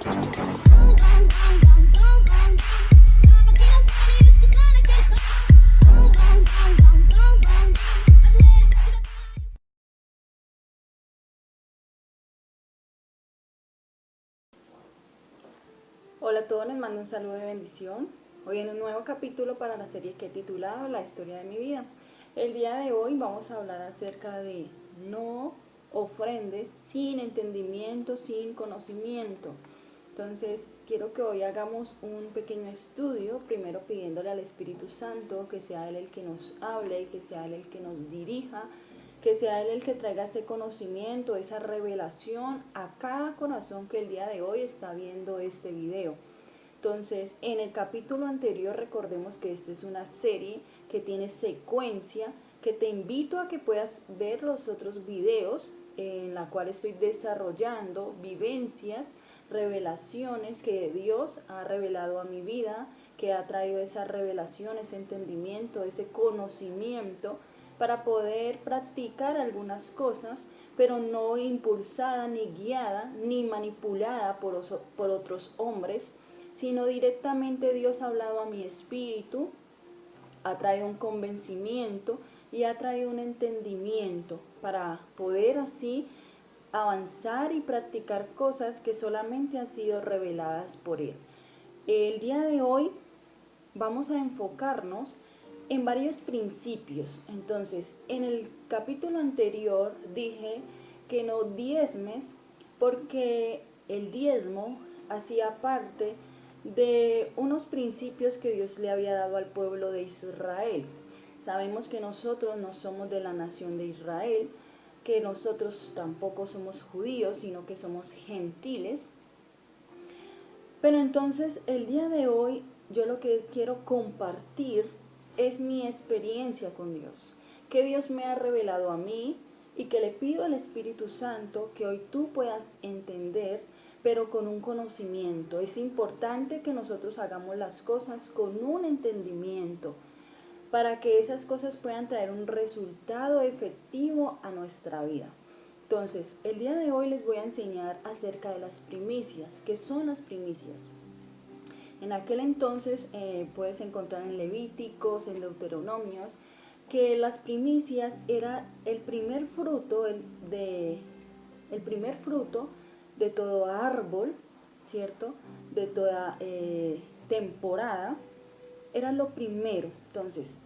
Hola a todos, les mando un saludo de bendición. Hoy en un nuevo capítulo para la serie que he titulado La historia de mi vida. El día de hoy vamos a hablar acerca de no ofrendes sin entendimiento, sin conocimiento. Entonces quiero que hoy hagamos un pequeño estudio, primero pidiéndole al Espíritu Santo que sea Él el que nos hable y que sea Él el que nos dirija, que sea Él el que traiga ese conocimiento, esa revelación a cada corazón que el día de hoy está viendo este video. Entonces, en el capítulo anterior, recordemos que esta es una serie que tiene secuencia, que te invito a que puedas ver los otros videos en la cual estoy desarrollando vivencias, revelaciones que Dios ha revelado a mi vida, que ha traído esa revelación, ese entendimiento, ese conocimiento, para poder practicar algunas cosas, pero no impulsada, ni guiada, ni manipulada por otros hombres, sino directamente Dios ha hablado a mi espíritu, ha traído un convencimiento y ha traído un entendimiento para poder así avanzar y practicar cosas que solamente han sido reveladas por Él. El día de hoy vamos a enfocarnos en varios principios. Entonces, en el capítulo anterior dije que no diezmes porque el diezmo hacía parte de unos principios que Dios le había dado al pueblo de Israel. Sabemos que nosotros no somos de la nación de Israel, que nosotros tampoco somos judíos, sino que somos gentiles. Pero entonces el día de hoy yo lo que quiero compartir es mi experiencia con Dios, que Dios me ha revelado a mí y que le pido al Espíritu Santo que hoy tú puedas entender, pero con un conocimiento. Es importante que nosotros hagamos las cosas con un entendimiento para que esas cosas puedan traer un resultado efectivo a nuestra vida. Entonces, el día de hoy les voy a enseñar acerca de las primicias. ¿Qué son las primicias? En aquel entonces puedes encontrar en Levíticos, en Deuteronomios, que las primicias era el primer fruto de todo árbol, ¿cierto? De toda temporada, era lo primero. Entonces,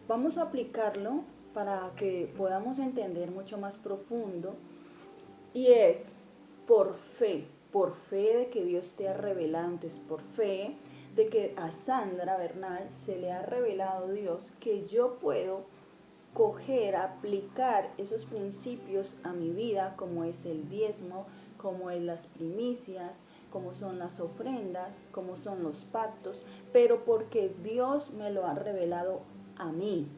vamos a aplicarlo para que podamos entender mucho más profundo, y es por fe de que Dios te ha revelado, entonces por fe de que a Sandra Bernal se le ha revelado Dios que yo puedo coger, aplicar esos principios a mi vida, como es el diezmo, como es las primicias, como son las ofrendas, como son los pactos, pero porque Dios me lo ha revelado a mí,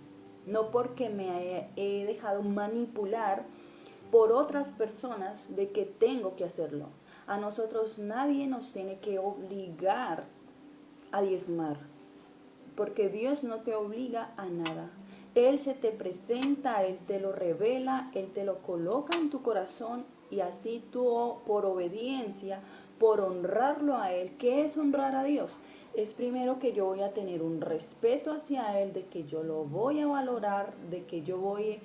no porque me he dejado manipular por otras personas de que tengo que hacerlo. A nosotros nadie nos tiene que obligar a diezmar, porque Dios no te obliga a nada. Él se te presenta, Él te lo revela, Él te lo coloca en tu corazón, y así tú, por obediencia, por honrarlo a Él. ¿Qué es honrar a Dios? Es primero que yo voy a tener un respeto hacia Él, de que yo lo voy a valorar, de que yo voy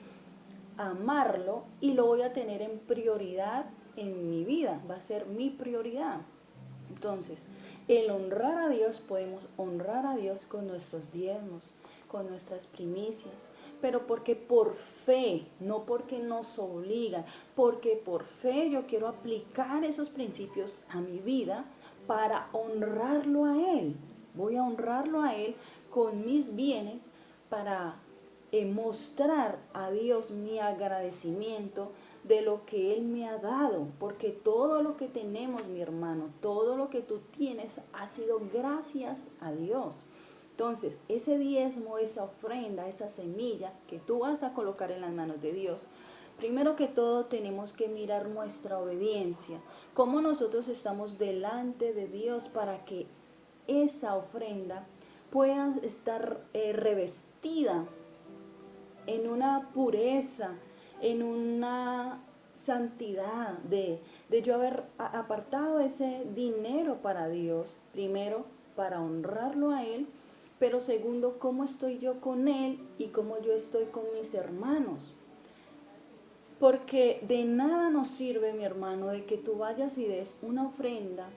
a amarlo y lo voy a tener en prioridad en mi vida, va a ser mi prioridad. Entonces, el honrar a Dios, podemos honrar a Dios con nuestros diezmos, con nuestras primicias, pero porque por fe, no porque nos obligan, porque por fe yo quiero aplicar esos principios a mi vida para honrarlo a Él. Voy a honrarlo a Él con mis bienes para mostrar a Dios mi agradecimiento de lo que Él me ha dado, porque todo lo que tenemos, mi hermano, todo lo que tú tienes ha sido gracias a Dios. Entonces, ese diezmo, esa ofrenda, esa semilla que tú vas a colocar en las manos de Dios, primero que todo tenemos que mirar nuestra obediencia, cómo nosotros estamos delante de Dios para que esa ofrenda pueda estar revestida en una pureza, en una santidad, de yo haber apartado ese dinero para Dios, primero para honrarlo a Él, pero segundo, cómo estoy yo con Él y cómo yo estoy con mis hermanos. Porque de nada nos sirve, mi hermano, de que tú vayas y des una ofrenda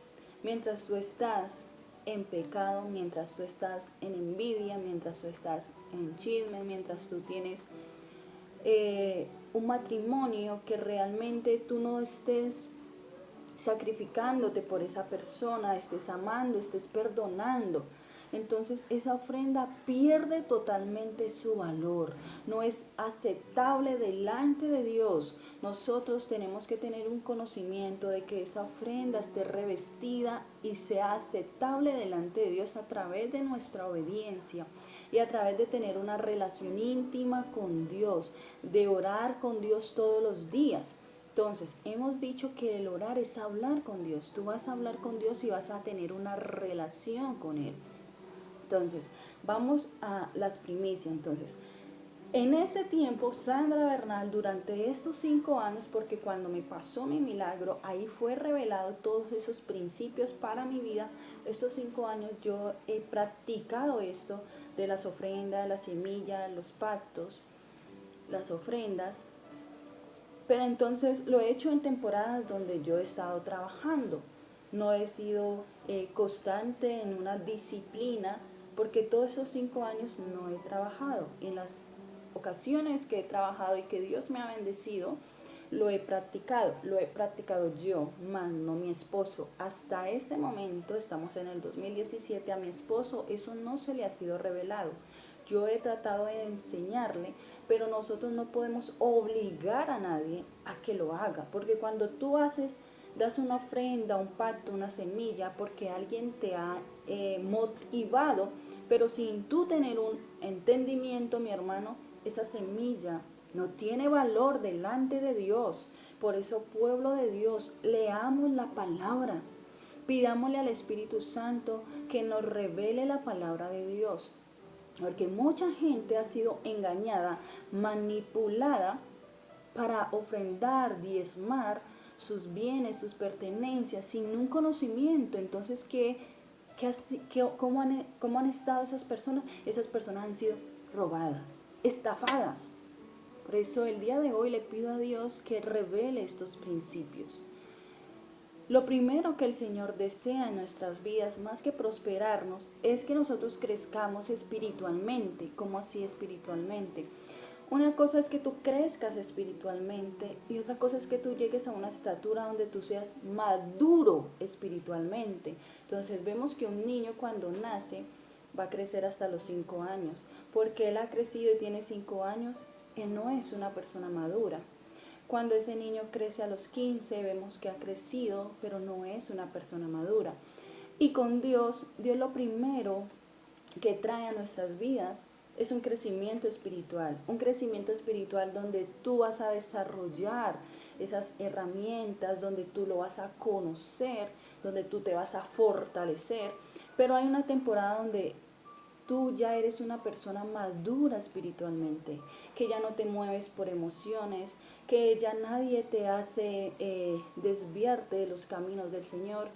mientras tú estás en pecado, mientras tú estás en envidia, mientras tú estás en chisme, mientras tú tienes un matrimonio que realmente tú no estés sacrificándote por esa persona, estés amando, estés perdonando. Entonces esa ofrenda pierde totalmente su valor, no es aceptable delante de Dios. Nosotros tenemos que tener un conocimiento de que esa ofrenda esté revestida y sea aceptable delante de Dios a través de nuestra obediencia y a través de tener una relación íntima con Dios, de orar con Dios todos los días. Entonces, hemos dicho que el orar es hablar con Dios. Tú vas a hablar con Dios y vas a tener una relación con Él. Entonces, vamos a las primicias. Entonces, en ese tiempo, Sandra Bernal, durante estos 5 años, porque cuando me pasó mi milagro, ahí fue revelado todos esos principios para mi vida. Estos 5 años yo he practicado esto de las ofrendas, la semilla, los pactos, las ofrendas. Pero entonces lo he hecho en temporadas donde yo he estado trabajando. No he sido constante en una disciplina porque todos esos 5 años no he trabajado. En las ocasiones que he trabajado y que Dios me ha bendecido, lo he practicado yo, más no mi esposo. Hasta este momento, estamos en el 2017, a mi esposo eso no se le ha sido revelado. Yo he tratado de enseñarle, pero nosotros no podemos obligar a nadie a que lo haga, porque cuando tú das una ofrenda, un pacto, una semilla, porque alguien te ha motivado, pero sin tú tener un entendimiento, mi hermano, esa semilla no tiene valor delante de Dios. Por eso, pueblo de Dios, leamos la palabra. Pidámosle al Espíritu Santo que nos revele la palabra de Dios. Porque mucha gente ha sido engañada, manipulada para ofrendar, diezmar sus bienes, sus pertenencias, sin un conocimiento. Entonces, ¿cómo han estado esas personas? Esas personas han sido robadas, estafadas. Por eso el día de hoy le pido a Dios que revele estos principios. Lo primero que el Señor desea en nuestras vidas, más que prosperarnos, es que nosotros crezcamos espiritualmente. ¿Cómo así espiritualmente? Una cosa es que tú crezcas espiritualmente y otra cosa es que tú llegues a una estatura donde tú seas maduro espiritualmente. Entonces vemos que un niño cuando nace va a crecer hasta los 5 años. Porque él ha crecido y tiene 5 años, él no es una persona madura. Cuando ese niño crece a los 15, vemos que ha crecido, pero no es una persona madura. Y con Dios, Dios lo primero que trae a nuestras vidas es un crecimiento espiritual donde tú vas a desarrollar esas herramientas, donde tú lo vas a conocer, donde tú te vas a fortalecer. Pero hay una temporada donde tú ya eres una persona madura espiritualmente, que ya no te mueves por emociones, que ya nadie te hace desviarte de los caminos del Señor.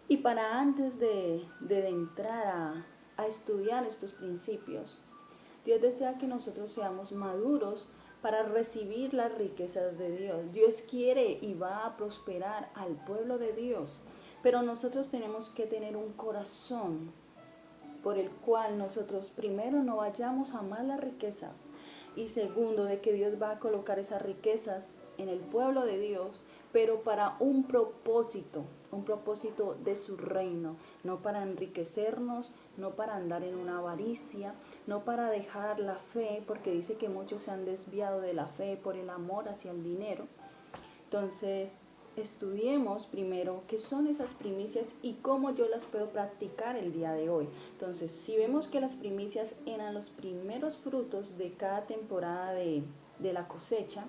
Y para antes de entrar a estudiar estos principios, Dios desea que nosotros seamos maduros para recibir las riquezas de Dios. Dios quiere y va a prosperar al pueblo de Dios, pero nosotros tenemos que tener un corazón por el cual nosotros primero no vayamos a amar las riquezas y segundo de que Dios va a colocar esas riquezas en el pueblo de Dios, pero para un propósito de su reino, no para enriquecernos, no para andar en una avaricia, no para dejar la fe, porque dice que muchos se han desviado de la fe por el amor hacia el dinero. Entonces, estudiemos primero qué son esas primicias y cómo yo las puedo practicar el día de hoy. Entonces, si vemos que las primicias eran los primeros frutos de cada temporada de la cosecha,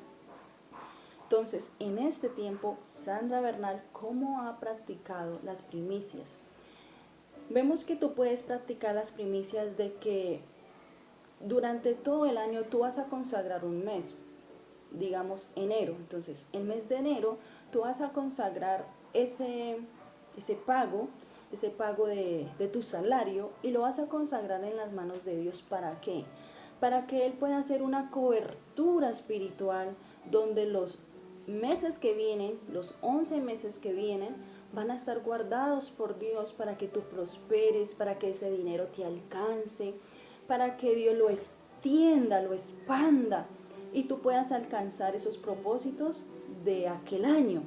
entonces, en este tiempo, Sandra Bernal, ¿cómo ha practicado las primicias? Vemos que tú puedes practicar las primicias de que durante todo el año tú vas a consagrar un mes. digamos, enero. Entonces, el mes de enero tú vas a consagrar ese pago, de tu salario, y lo vas a consagrar en las manos de Dios. ¿Para qué? Para que Él pueda hacer una cobertura espiritual donde los meses que vienen, los 11 meses que vienen, van a estar guardados por Dios para que tú prosperes, para que ese dinero te alcance, para que Dios lo extienda, lo expanda y tú puedas alcanzar esos propósitos de aquel año.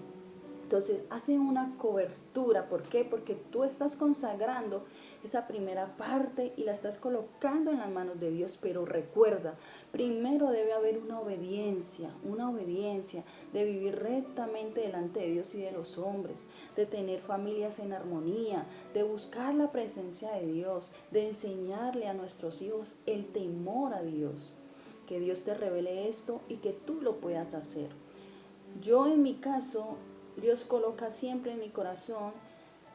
Entonces, hace una cobertura. ¿Por qué? Porque tú estás consagrando esa primera parte y la estás colocando en las manos de Dios. Pero recuerda, primero debe haber una obediencia de vivir rectamente delante de Dios y de los hombres, de tener familias en armonía, de buscar la presencia de Dios, de enseñarle a nuestros hijos el temor a Dios. Que Dios te revele esto y que tú lo puedas hacer. Yo en mi caso, Dios coloca siempre en mi corazón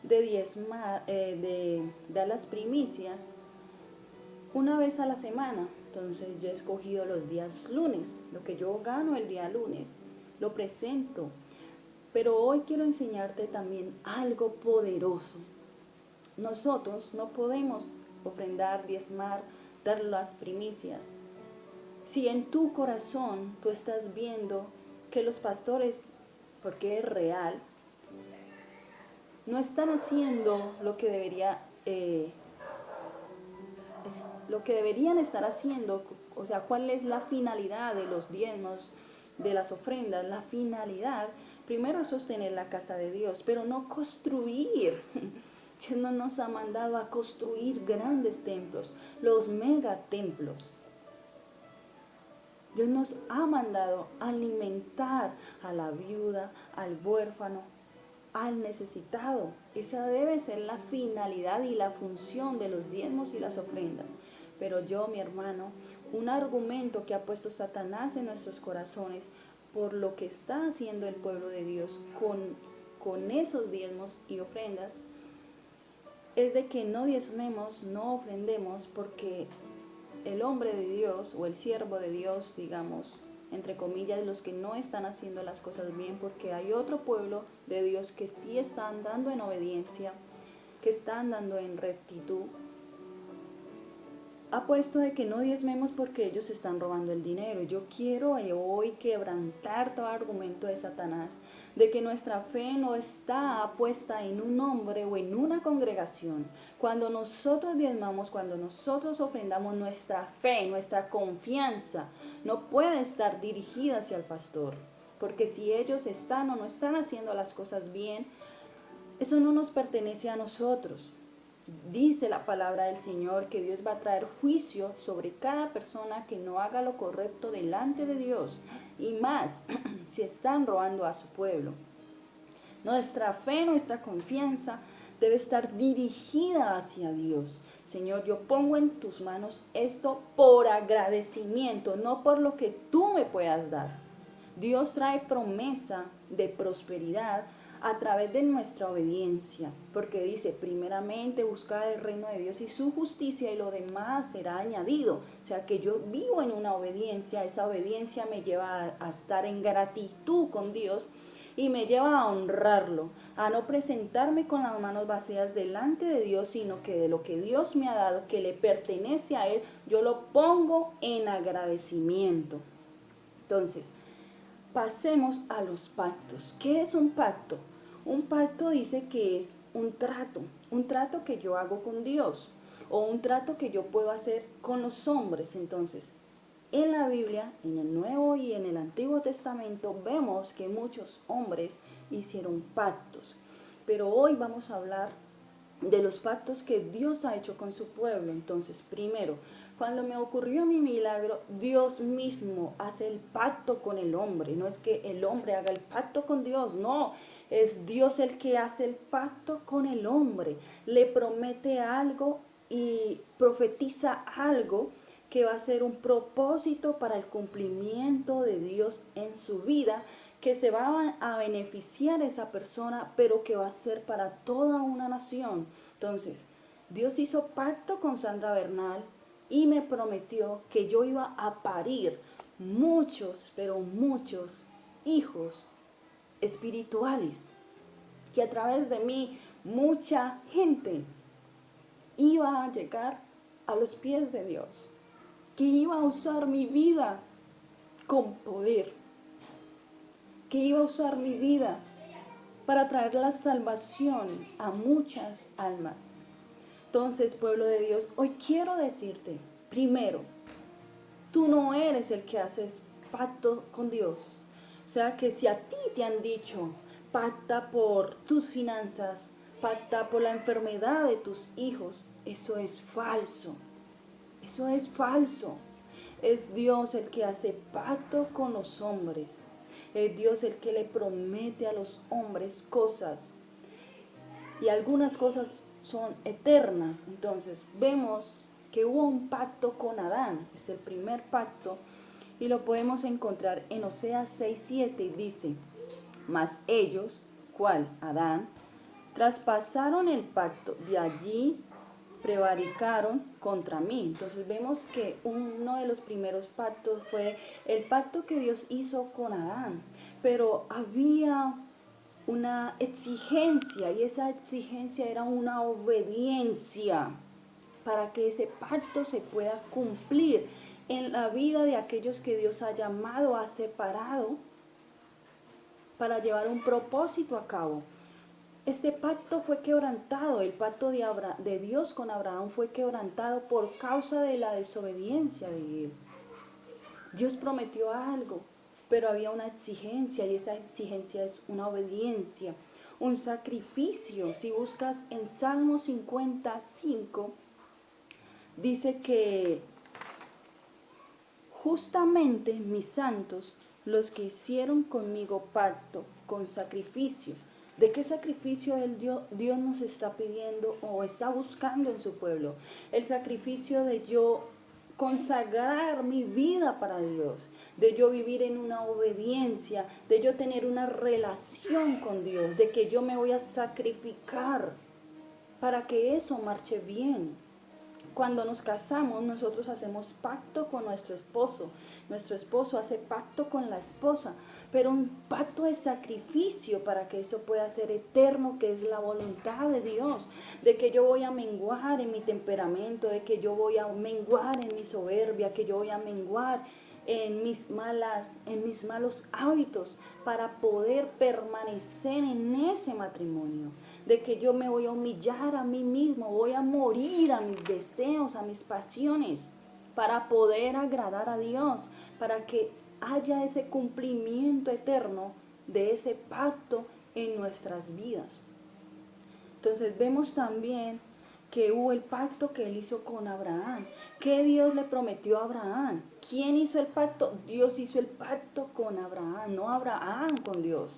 de diezmar, de dar las primicias una vez a la semana. Entonces yo he escogido los días lunes, lo que yo gano el día lunes, lo presento. Pero hoy quiero enseñarte también algo poderoso. Nosotros no podemos ofrendar, diezmar, dar las primicias. Si en tu corazón tú estás viendo que los pastores, porque es real, no están haciendo lo que deberían estar haciendo, o sea, cuál es la finalidad de los diezmos, de las ofrendas. La finalidad, primero, es sostener la casa de Dios, pero no construir. Dios no nos ha mandado a construir grandes templos, los megatemplos. Dios nos ha mandado a alimentar a la viuda, al huérfano, al necesitado. Esa debe ser la finalidad y la función de los diezmos y las ofrendas. Pero yo, mi hermano, un argumento que ha puesto Satanás en nuestros corazones por lo que está haciendo el pueblo de Dios con esos diezmos y ofrendas, es de que no diezmemos, no ofrendemos, porque el hombre de Dios o el siervo de Dios, digamos, entre comillas, los que no están haciendo las cosas bien, porque hay otro pueblo de Dios que sí está andando en obediencia, que está andando en rectitud, ha puesto de que no diezmemos porque ellos están robando el dinero. Yo quiero hoy quebrantar todo argumento de Satanás, de que nuestra fe no está puesta en un hombre o en una congregación. Cuando nosotros diezmamos, cuando nosotros ofrendamos, nuestra fe, nuestra confianza no puede estar dirigida hacia el pastor, porque si ellos están o no están haciendo las cosas bien, eso no nos pertenece a nosotros. Dice la palabra del Señor que Dios va a traer juicio sobre cada persona que no haga lo correcto delante de Dios, y más si están robando a su pueblo. Nuestra fe, nuestra confianza debe estar dirigida hacia Dios. Señor, yo pongo en tus manos esto por agradecimiento, no por lo que tú me puedas dar. Dios trae promesa de prosperidad a través de nuestra obediencia, porque dice, primeramente buscad el reino de Dios y su justicia, y lo demás será añadido. O sea que yo vivo en una obediencia, esa obediencia me lleva a estar en gratitud con Dios y me lleva a honrarlo, a no presentarme con las manos vacías delante de Dios, sino que de lo que Dios me ha dado, que le pertenece a Él, yo lo pongo en agradecimiento. Entonces, pasemos a los pactos. ¿Qué es un pacto? Un pacto dice que es un trato que yo hago con Dios, o un trato que yo puedo hacer con los hombres. Entonces, en la Biblia, en el Nuevo y en el Antiguo Testamento, vemos que muchos hombres hicieron pactos. Pero hoy vamos a hablar de los pactos que Dios ha hecho con su pueblo. Entonces, primero, cuando me ocurrió mi milagro, Dios mismo hace el pacto con el hombre. No es que el hombre haga el pacto con Dios, no. Es Dios el que hace el pacto con el hombre. Le promete algo y profetiza algo que va a ser un propósito para el cumplimiento de Dios en su vida, que se va a beneficiar esa persona, pero que va a ser para toda una nación. Entonces, Dios hizo pacto con Sandra Bernal y me prometió que yo iba a parir muchos, pero muchos hijos espirituales, que a través de mí mucha gente iba a llegar a los pies de Dios, que iba a usar mi vida con poder, que iba a usar mi vida para traer la salvación a muchas almas. Entonces, pueblo de Dios, hoy quiero decirte, primero, tú no eres el que haces pacto con Dios. O sea que si a ti te han dicho, pacta por tus finanzas, pacta por la enfermedad de tus hijos, eso es falso. Eso es falso. Es Dios el que hace pacto con los hombres. Es Dios el que le promete a los hombres cosas. Y algunas cosas son eternas. Entonces vemos que hubo un pacto con Adán. Es el primer pacto. Y lo podemos encontrar en Oseas 6:7. Y dice, mas ellos, ¿cuál? Adán, traspasaron el pacto. De allí prevaricaron contra mí. Entonces vemos que uno de los primeros pactos fue el pacto que Dios hizo con Adán, pero había una exigencia y esa exigencia era una obediencia para que ese pacto se pueda cumplir en la vida de aquellos que Dios ha llamado, ha separado para llevar un propósito a cabo. Este pacto fue quebrantado, el pacto de Dios con Abraham fue quebrantado por causa de la desobediencia de él. Dios prometió algo, pero había una exigencia y esa exigencia es una obediencia, un sacrificio. Si buscas en Salmo 55, dice que justamente mis santos, los que hicieron conmigo pacto con sacrificio. ¿De qué sacrificio Dios nos está pidiendo o está buscando en su pueblo? El sacrificio de yo consagrar mi vida para Dios, de yo vivir en una obediencia, de yo tener una relación con Dios, de que yo me voy a sacrificar para que eso marche bien. Cuando nos casamos, nosotros hacemos pacto con nuestro esposo hace pacto con la esposa, pero un pacto de sacrificio para que eso pueda ser eterno, que es la voluntad de Dios, de que yo voy a menguar en mi temperamento, de que yo voy a menguar en mi soberbia, que yo voy a menguar en mis malos hábitos para poder permanecer en ese matrimonio, de que yo me voy a humillar a mí mismo, voy a morir a mis deseos, a mis pasiones, para poder agradar a Dios, para que haya ese cumplimiento eterno de ese pacto en nuestras vidas. Entonces vemos también que hubo el pacto que él hizo con Abraham. ¿Qué Dios le prometió a Abraham? ¿Quién hizo el pacto? Dios hizo el pacto con Abraham, no Abraham con Dios.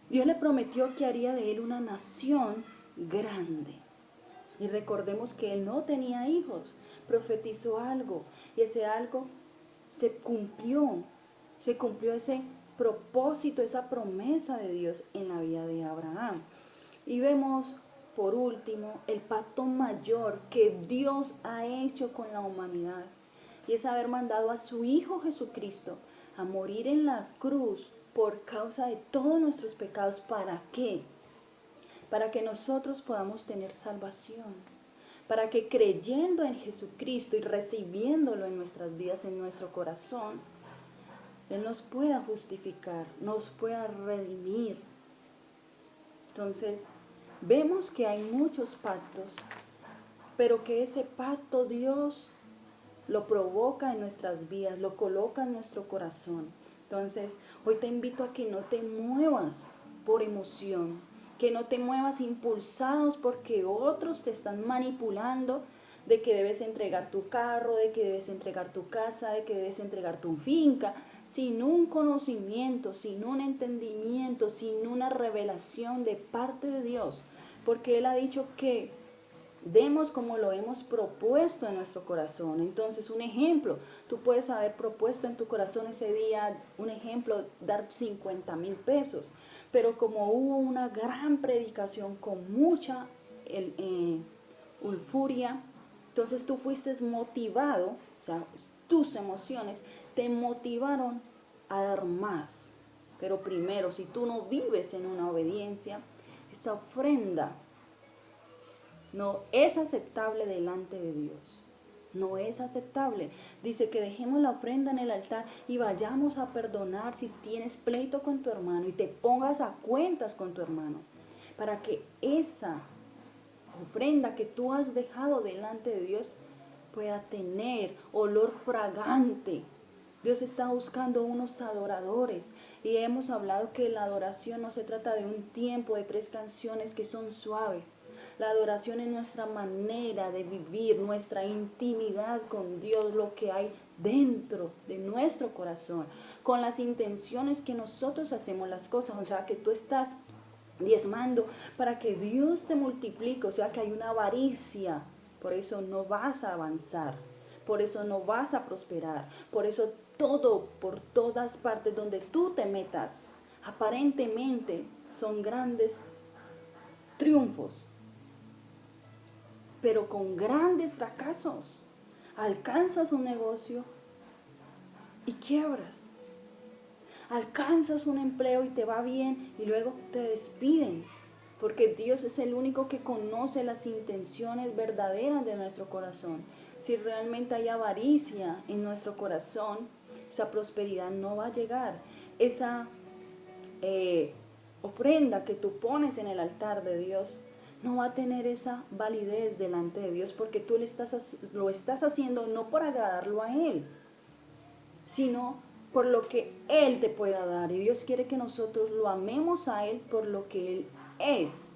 Dios le prometió que haría de él una nación grande. Y recordemos que él no tenía hijos, profetizó algo y ese algo se cumplió ese propósito, esa promesa de Dios en la vida de Abraham. Y vemos por último el pacto mayor que Dios ha hecho con la humanidad y es haber mandado a su Hijo Jesucristo a morir en la cruz por causa de todos nuestros pecados. ¿Para qué? Para que nosotros podamos tener salvación, para que creyendo en Jesucristo y recibiéndolo en nuestras vidas, en nuestro corazón, Él nos pueda justificar, nos pueda redimir. Entonces, vemos que hay muchos pactos, pero que ese pacto Dios lo provoca en nuestras vidas, lo coloca en nuestro corazón. Entonces, hoy te invito a que no te muevas por emoción, que no te muevas impulsados porque otros te están manipulando de que debes entregar tu carro, de que debes entregar tu casa, de que debes entregar tu finca, sin un conocimiento, sin un entendimiento, sin una revelación de parte de Dios, porque Él ha dicho que demos como lo hemos propuesto en nuestro corazón. Entonces, un ejemplo, tú puedes haber propuesto en tu corazón ese día, un ejemplo, dar 50,000 pesos, pero como hubo una gran predicación con mucha furia, entonces tú fuiste motivado, o sea, tus emociones te motivaron a dar más. Pero primero, si tú no vives en una obediencia, esa ofrenda no es aceptable delante de Dios. No es aceptable. Dice que dejemos la ofrenda en el altar y vayamos a perdonar si tienes pleito con tu hermano y te pongas a cuentas con tu hermano. Para que esa ofrenda que tú has dejado delante de Dios pueda tener olor fragante. Dios está buscando unos adoradores y hemos hablado que la adoración no se trata de un tiempo de 3 canciones que son suaves. La adoración es nuestra manera de vivir, nuestra intimidad con Dios, lo que hay dentro de nuestro corazón, con las intenciones que nosotros hacemos las cosas. O sea, que tú estás diezmando para que Dios te multiplique, o sea, que hay una avaricia. Por eso no vas a avanzar, por eso no vas a prosperar, por eso todo, por todas partes donde tú te metas, aparentemente son grandes triunfos, pero con grandes fracasos. Alcanzas un negocio y quiebras. Alcanzas un empleo y te va bien y luego te despiden. Porque Dios es el único que conoce las intenciones verdaderas de nuestro corazón. Si realmente hay avaricia en nuestro corazón, esa prosperidad no va a llegar. Esa ofrenda que tú pones en el altar de Dios no va a tener esa validez delante de Dios, porque tú lo estás haciendo no por agradarlo a Él, sino por lo que Él te pueda dar. Y Dios quiere que nosotros lo amemos a Él por lo que Él es,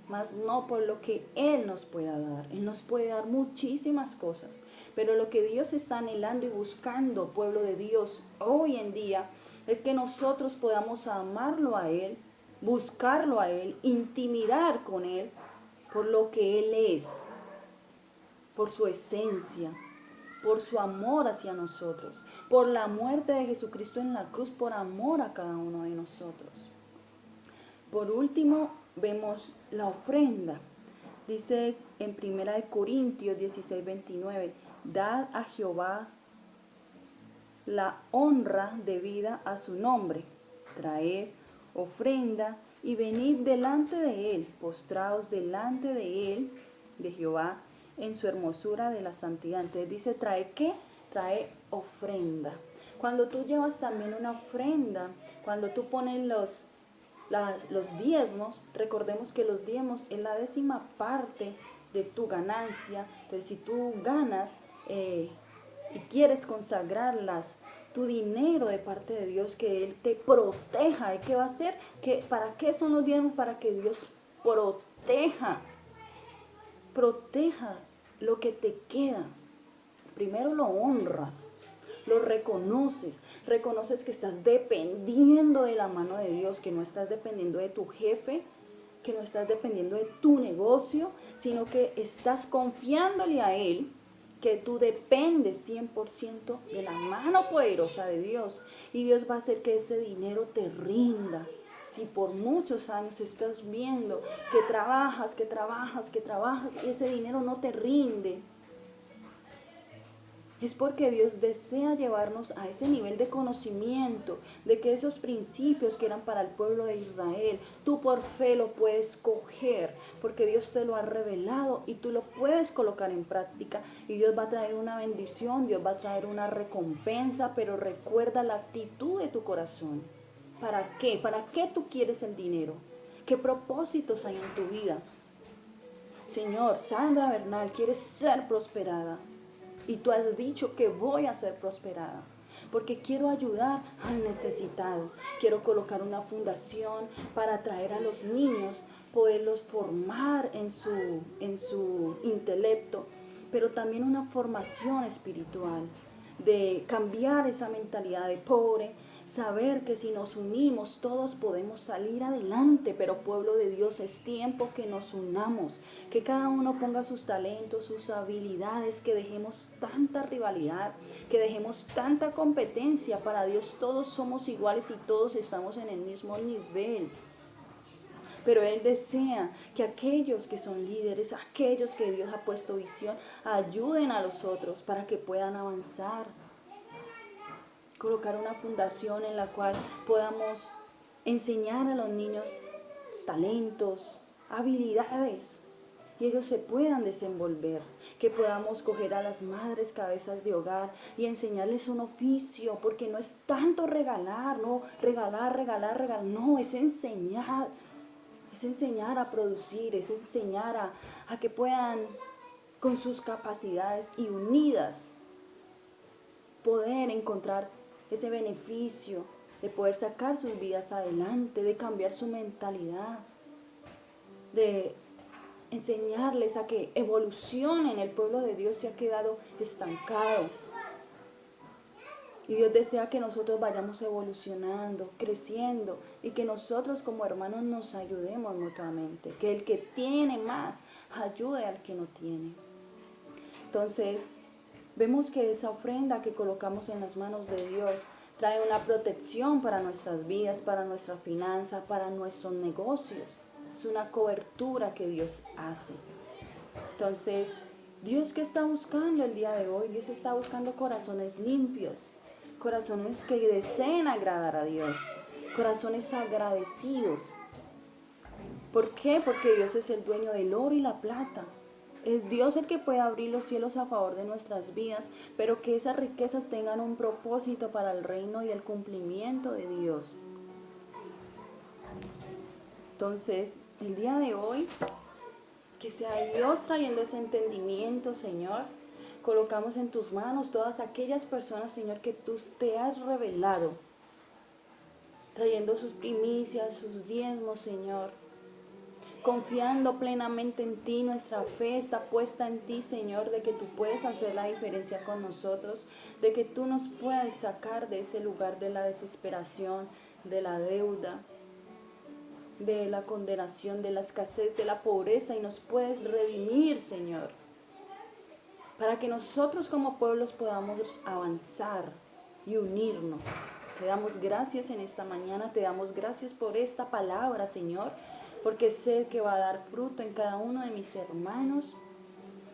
más no por lo que Él nos pueda dar. Él nos puede dar muchísimas cosas, pero lo que Dios está anhelando y buscando, pueblo de Dios, hoy en día, es que nosotros podamos amarlo a Él, buscarlo a Él, intimidar con Él por lo que Él es, por su esencia, por su amor hacia nosotros, por la muerte de Jesucristo en la cruz, por amor a cada uno de nosotros. Por último, vemos la ofrenda. Dice en 1 Corintios 16:29, dad a Jehová la honra debida a su nombre, traed ofrenda y venid delante de él, postraos delante de él, de Jehová, en su hermosura de la santidad. Entonces dice, ¿trae qué? Trae ofrenda. Cuando tú llevas también una ofrenda, cuando tú pones los diezmos, recordemos que los diezmos es la 10ª parte de tu ganancia. Entonces si tú ganas y quieres consagrarlas, tu dinero de parte de Dios, que Él te proteja. ¿Y qué va a hacer? ¿Para qué son los diezmos? Para que Dios proteja lo que te queda. Primero lo honras, lo reconoces que estás dependiendo de la mano de Dios, que no estás dependiendo de tu jefe, que no estás dependiendo de tu negocio, sino que estás confiándole a Él, que tú dependes 100% de la mano poderosa de Dios, y Dios va a hacer que ese dinero te rinda. Si por muchos años estás viendo que trabajas y ese dinero no te rinde, es porque Dios desea llevarnos a ese nivel de conocimiento, de que esos principios que eran para el pueblo de Israel, tú por fe lo puedes coger, porque Dios te lo ha revelado y tú lo puedes colocar en práctica, y Dios va a traer una bendición, Dios va a traer una recompensa, pero recuerda la actitud de tu corazón. ¿Para qué? ¿Para qué tú quieres el dinero? ¿Qué propósitos hay en tu vida? Señor, Sandra Bernal, ¿quieres ser prosperada? Y tú has dicho que voy a ser prosperada, porque quiero ayudar al necesitado. Quiero colocar una fundación para atraer a los niños, poderlos formar en su intelecto, pero también una formación espiritual, de cambiar esa mentalidad de pobre, saber que si nos unimos todos podemos salir adelante. Pero pueblo de Dios, es tiempo que nos unamos, que cada uno ponga sus talentos, sus habilidades, que dejemos tanta rivalidad, que dejemos tanta competencia. Para Dios todos somos iguales y todos estamos en el mismo nivel. Pero Él desea que aquellos que son líderes, aquellos que Dios ha puesto visión, ayuden a los otros para que puedan avanzar. colocar una fundación en la cual podamos enseñar a los niños talentos, habilidades, y ellos se puedan desenvolver, que podamos coger a las madres cabezas de hogar y enseñarles un oficio, porque no es tanto regalar, no, regalar, no, es enseñar a producir, es enseñar a que puedan con sus capacidades y unidas poder encontrar ese beneficio de poder sacar sus vidas adelante, de cambiar su mentalidad, de enseñarles a que evolucionen. El pueblo de Dios se ha quedado estancado. Y Dios desea que nosotros vayamos evolucionando, creciendo, y que nosotros como hermanos nos ayudemos mutuamente. Que el que tiene más ayude al que no tiene. Entonces, vemos que esa ofrenda que colocamos en las manos de Dios trae una protección para nuestras vidas, para nuestra finanza, para nuestros negocios. Es una cobertura que Dios hace. Entonces, ¿Dios qué está buscando el día de hoy? Dios está buscando corazones limpios, corazones que deseen agradar a Dios, corazones agradecidos. ¿Por qué? Porque Dios es el dueño del oro y la plata. Es Dios el que puede abrir los cielos a favor de nuestras vidas, pero que esas riquezas tengan un propósito para el reino y el cumplimiento de Dios. Entonces, el día de hoy, que sea Dios trayendo ese entendimiento, Señor. Colocamos en tus manos todas aquellas personas, Señor, que tú te has revelado, trayendo sus primicias, sus diezmos, Señor. Confiando plenamente en ti, nuestra fe está puesta en ti, Señor, de que tú puedes hacer la diferencia con nosotros, de que tú nos puedes sacar de ese lugar de la desesperación, de la deuda, de la condenación, de la escasez, de la pobreza, y nos puedes redimir, Señor, para que nosotros como pueblos podamos avanzar y unirnos. Te damos gracias en esta mañana, te damos gracias por esta palabra, Señor, porque sé que va a dar fruto en cada uno de mis hermanos,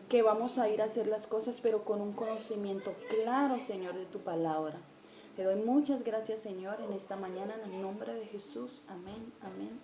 que vamos a ir a hacer las cosas, pero con un conocimiento claro, Señor, de tu palabra. Te doy muchas gracias, Señor, en esta mañana, en el nombre de Jesús. Amén, amén.